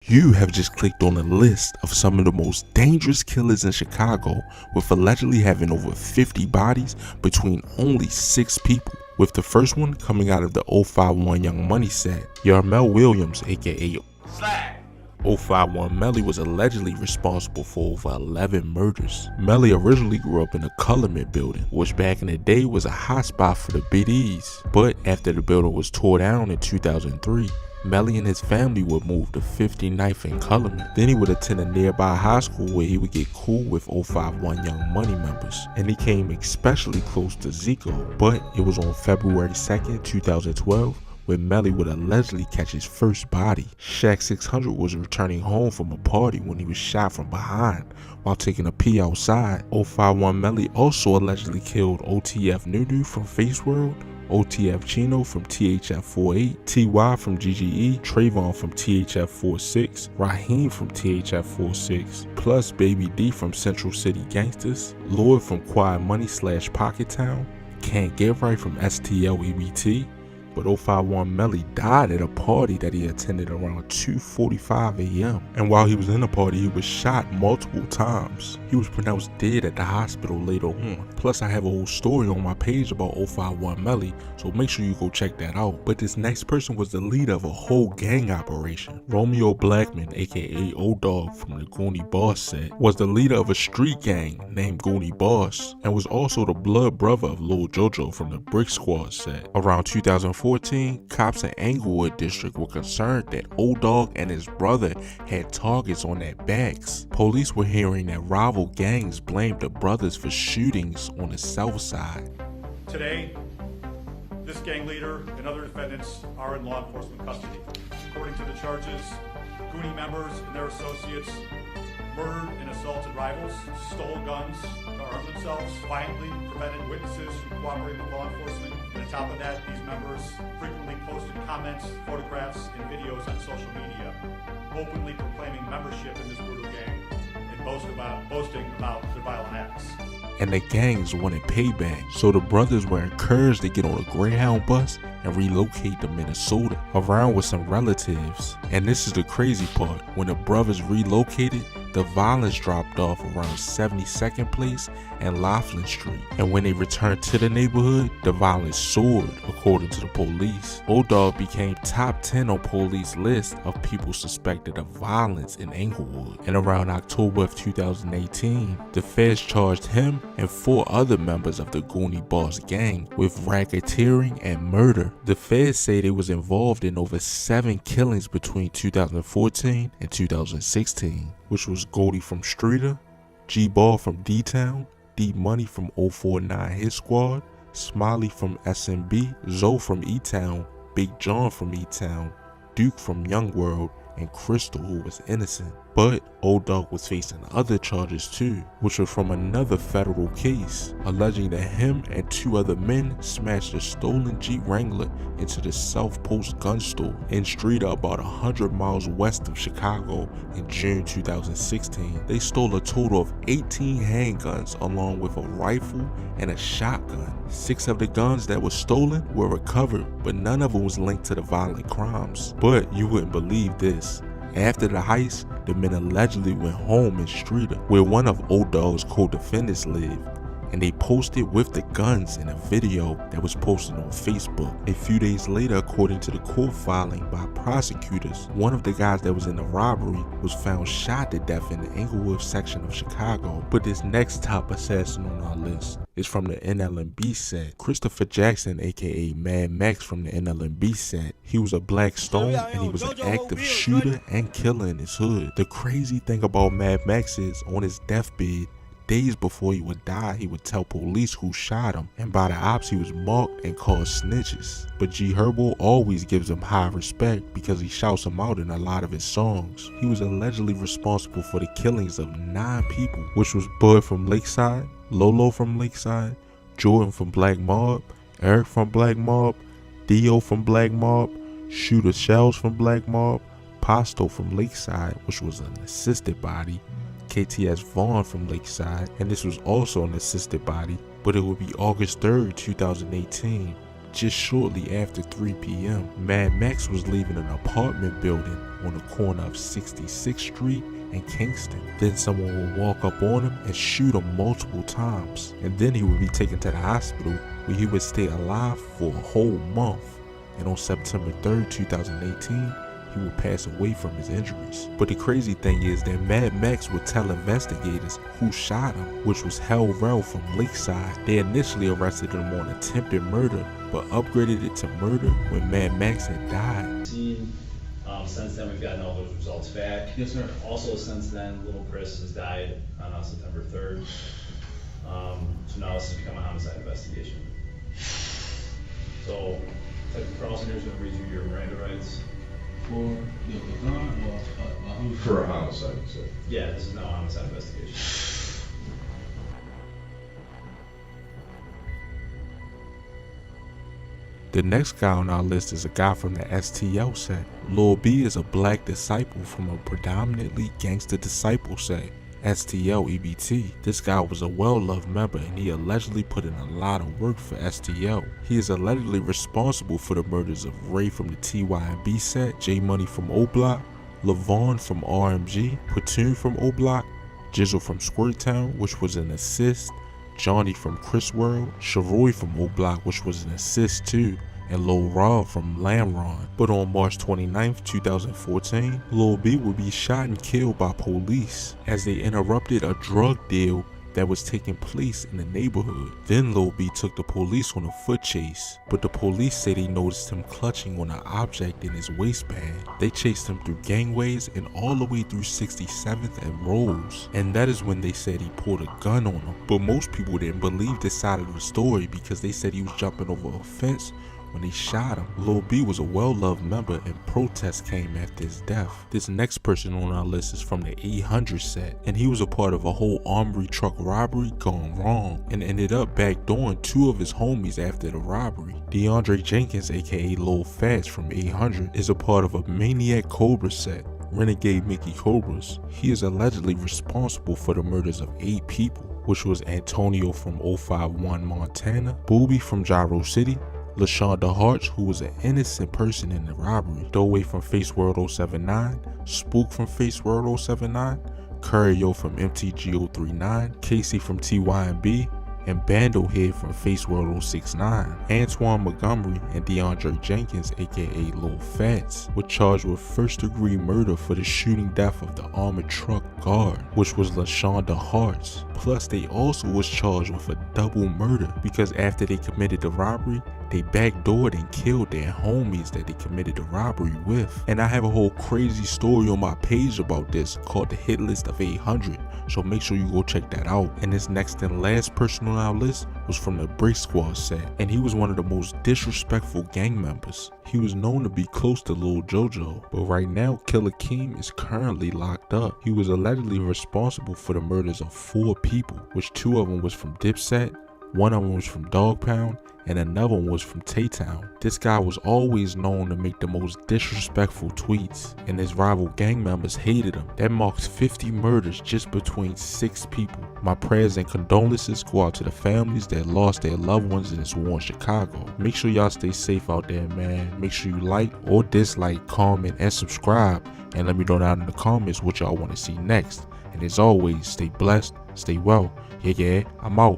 You have just clicked on a list of some of the most dangerous killers in Chicago, with allegedly having over 50 bodies between only 6 people. With the first one coming out of the 051 Young Money set, Yarmel Williams, aka Slag. 051 Melly was allegedly responsible for over 11 murders. Melly originally grew up in a Colorment building, which back in the day was a hotspot for the biddies. But after the building was tore down in 2003, Melly and his family would move to 59th and Carlton. Then he would attend a nearby high school where he would get cool with 051 Young Money members, and he came especially close to Zico. But it was on February 2nd, 2012, when Melly would allegedly catch his first body. Shaq 600 was returning home from a party when he was shot from behind while taking a pee outside. 051 Melly also allegedly killed OTF Nudu from Face World, OTF Chino from THF 48, TY from GGE, Trayvon from THF 46, Raheem from THF 46, plus Baby D from Central City Gangsters, Lloyd from Quiet Money / Pocket Town, Can't Get Right from STL EBT. But 051 Melly died at a party that he attended around 2:45 a.m. And while he was in the party, he was shot multiple times. He was pronounced dead at the hospital later on. Plus, I have a whole story on my page about 051 Melly, so make sure you go check that out. But this next person was the leader of a whole gang operation. Romeo Blackman, aka O-Dog from the Goonie Boss set, was the leader of a street gang named Goonie Boss, and was also the blood brother of Lil Jojo from the Brick Squad set. Around 2014, cops in Englewood District were concerned that O-Dog and his brother had targets on their backs. Police were hearing that rival gangs blamed the brothers for shootings on the south side. Today, this gang leader and other defendants are in law enforcement custody. According to the charges, Goonie members and their associates murdered and assaulted rivals, stole guns to arm themselves, violently prevented witnesses from cooperating with law enforcement. And on top of that, these members frequently posted comments, photographs, and videos on social media, openly proclaiming membership in this brutal gang and boasting about their violent acts. And the gangs wanted payback, so the brothers were encouraged to get on a Greyhound bus and relocate to Minnesota, around with some relatives. And this is the crazy part: when the brothers relocated, the violence dropped off around 72nd Place and Laughlin Street. And when they returned to the neighborhood, the violence soared, according to the police. O-Dog became top 10 on police list of people suspected of violence in Englewood. And around October of 2018, the feds charged him and 4 other members of the Goonie Boss gang with racketeering and murder. The feds say they was involved in over 7 killings between 2014 and 2016, which was Goldie from Streeter, G-Ball from D-Town, D-Money from 049 Hit Squad, Smiley from SMB, Zoe from E-Town, Big John from E-Town, Duke from Young World, and Crystal, who was innocent. But O-Dog was facing other charges too, which were from another federal case, alleging that him and 2 other men smashed a stolen Jeep Wrangler into the South Post gun store in Streeter, about 100 miles west of Chicago, in June 2016. They stole a total of 18 handguns along with a rifle and a shotgun. 6 of the guns that were stolen were recovered, but none of them was linked to the violent crimes. But you wouldn't believe this. After the heist, the men allegedly went home in Streeter, where one of O-Dog's co-defendants lived, and they posted with the guns in a video that was posted on Facebook. A few days later, according to the court filing by prosecutors, one of the guys that was in the robbery was found shot to death in the Englewood section of Chicago. But this next top assassin on our list is from the NLMB set. Christopher Jackson, aka Mad Max from the NLMB set. He was a black stone and he was an active shooter and killer in his hood. The crazy thing about Mad Max is, on his deathbed, days before he would die, he would tell police who shot him, and by the ops he was marked and called snitches. But G Herbo always gives him high respect because he shouts him out in a lot of his songs. He was allegedly responsible for the killings of 9 people, which was Bud from Lakeside, Lolo from Lakeside, Jordan from Black Mob, Eric from Black Mob, Dio from Black Mob, Shooter Shells from Black Mob, Pasto from Lakeside, which was an assisted body, KTS Vaughn from Lakeside, and this was also an assisted body. But it would be August 3rd, 2018, just shortly after 3 p.m. Mad Max was leaving an apartment building on the corner of 66th Street and Kingston. Then someone would walk up on him and shoot him multiple times, and then he would be taken to the hospital where he would stay alive for a whole month. And on September 3rd, 2018, he would pass away from his injuries. But the crazy thing is that Mad Max would tell investigators who shot him, which was Hell Rel from Lakeside. They initially arrested him on attempted murder, but upgraded it to murder when Mad Max had died. Since then, we've gotten all those results back. Yes, sir. Also, since then, little Chris has died on September 3rd. So now this has become a homicide investigation. So, Detective Carlton here is going to read you your Miranda rights. For the gun or For a homicide, so. Yeah, this is now a homicide investigation. The next guy on our list is a guy from the STL set. Lil B is a black disciple from a predominantly gangster disciple set, STL EBT. This guy was a well-loved member and he allegedly put in a lot of work for STL. He is allegedly responsible for the murders of Ray from the TY&B set, J Money from O Block, Levon from RMG, Platoon from O Block, Jizzle from Squirt Town, which was an assist, Johnny from Chris World, Sharoy from O Block, which was an assist too, and Lil Rob from Lamron. But on March 29th, 2014, Lil B would be shot and killed by police as they interrupted a drug deal that was taking place in the neighborhood. Then Lil B took the police on a foot chase, but the police say they noticed him clutching on an object in his waistband. They chased him through gangways and all the way through 67th and Rose, and that is when they said he pulled a gun on him. But most people didn't believe this side of the story because they said he was jumping over a fence when they shot him. Lil B was a well-loved member and protests came after his death. This next person on our list is from the 800 set, and he was a part of a whole armory truck robbery gone wrong and ended up backdooring 2 of his homies after the robbery. LeAndrea Jenkins, aka Lil Fats from 800, is a part of a Maniac Cobra set, Renegade Mickey Cobras. He is allegedly responsible for the murders of 8 people, which was Antonio from 051 Montana, Booby from Gyro City, LeSheena Harts, who was an innocent person in the robbery, Doway from Face World 079, Spook from Face World 079, Curio from MTG 039, Casey from TY&B, and Bando Head from Face World 069. Antoine Montgomery and DeAndre Jenkins, aka Lil Fats, were charged with first-degree murder for the shooting death of the armored truck guard, which was LeSheena Harts. Plus, they also was charged with a double murder because after they committed the robbery, they backdoored and killed their homies that they committed the robbery with. And I have a whole crazy story on my page about this called the Hit List of 800, so make sure you go check that out. And this next and last person on our list was from the Brick Squad set, and he was one of the most disrespectful gang members. He was known to be close to Lil Jojo, but right now Killer Keem is currently locked up. He was allegedly responsible for the murders of 4 people, which 2 of them was from Dipset, 1 of them was from Dog Pound, and another one was from Tay-Town. This guy was always known to make the most disrespectful tweets, and his rival gang members hated him. That marks 50 murders just between 6 people. My prayers and condolences go out to the families that lost their loved ones in this war in Chicago. Make sure y'all stay safe out there, man. Make sure you like or dislike, comment, and subscribe, and let me know down in the comments what y'all want to see next. And as always, stay blessed, stay well. Yeah, I'm out.